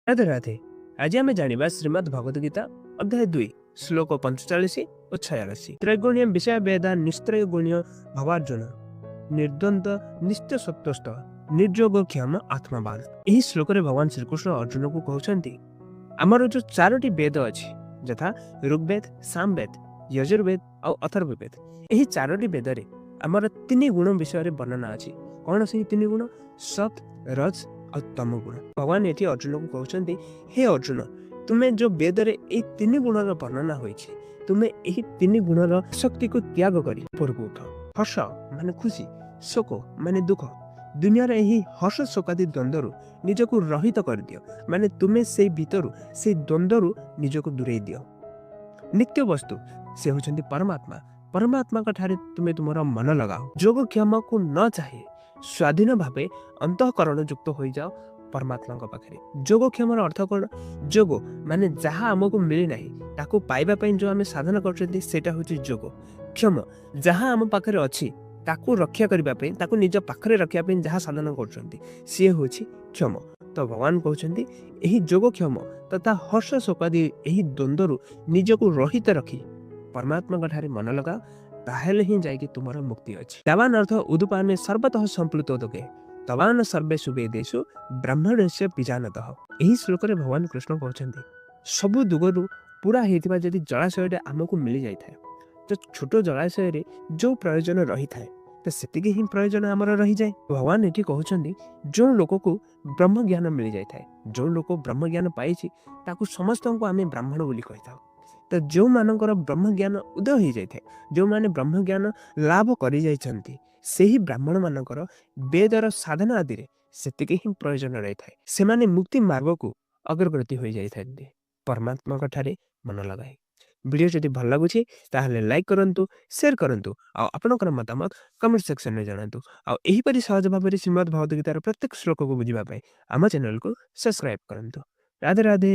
राधे राधे। आज आम जाना श्रीमद् भगवद गीता अध्याय 2 श्लोक 45 और 46। त्रैगुण्य विषय वेदा निस्त्रय गुण्य भवार्जुन निर्द्वंद निश्चय सत्वस्थ निर्जोग क्षम आत्मावान। यही श्लोक रे भगवान श्रीकृष्ण अर्जुन को कहते आमर जो 4टी वेद अच्छी यथा ऋग्वेद, सामवेद, यजुर्वेद और अथर्ववेद। यही 4टी वेद रे आमर 3 गुण विषय वर्णना अच्छी। कौन से 3 गुण? सत, रज और तम गुण। भगवान ये अर्जुन को कहते हे अर्जुन, तुम्हें जो वेद रे 3 गुणर वर्णना होई तुम्हें यही 3 गुणर शक्ति को त्याग कर ऊपर उठ। हर्ष माने खुशी, शोक माने दुख, दुनिया रे यही हर्ष शोकादि द्वंद्व निजको रहित कर दियो। माने तुम्हें से भीतर से द्वंद्व निजको दूरे दियो। नित्य वस्तु से होचंदी परमात्मा। परमात्मा का ठारे तुम्हें तुमरा मन लगाओ। जोग क्षमा को न चाहिए स्वाधीन भावे अंतःकरण युक्त हो जाओ परमात्मा पाखे। जोग क्षमार अर्थ कौन? जोग माने जहाँ आमको मिली नहीं ताको पाइबा पई जो आमे साधना करछथि सेटा होची जोग। क्षम जहाँ आम पाखे अच्छी ताको रक्षा करबा पई, ताको निज पाखरे रखिया पई जहाँ साधना करछथि से होची क्षम। तो भगवान कहउछथि एही जोग क्षम तथा हर्ष शोकादि एही द्वंद्व निजको रहित रखी परमात्मा ठारे मन लगा, ताहेले ही जाइए तुम्हारा मुक्ति अच्छी। तवान अर्थ उदुपाने सर्वतः संप्लुत दोगे तवान सर्वेषु वेदेषु ब्राह्मणस्य बीजानतः। यही श्लोक रे भगवान कृष्ण कहते सबु दुगरु पूरा हेतिबा जदि जलाशय आमको मिल जाए तो छोट जलाशय रे जो प्रयोजन रही थाए तो सेतिके ही प्रयोजन आमर रही जाए। भगवान ये कहते जो लोक को ब्रह्म ज्ञान मिल जाए, जो लोक ब्रह्म ज्ञान पाई ताकू समस्त को आम ब्राह्मण बोली कही था। तो जो मानकर ब्रह्म ज्ञान उदय हो जाए, जो माने ब्रह्म ज्ञान लाभ कर से ही ब्राह्मण मानकर वेदर साधना आदि सेतिके ही प्रयोजन रही है। से माने मुक्ति मार्ग को अग्रगति हो जाए परमात्मा ठारे मन लगाए। वीडियो जदि भल लगुछि ताहले लाइक करंतु, शेयर करंतु आ आपनकर मतामत कमेंट सेक्शन में जणांतु। आ एही परि सहज भाबरे श्रीमद् भगवद गीतार प्रत्येक श्लोक को बुझिबा पई आम चैनल को सब्सक्राइब करंतु। राधे राधे।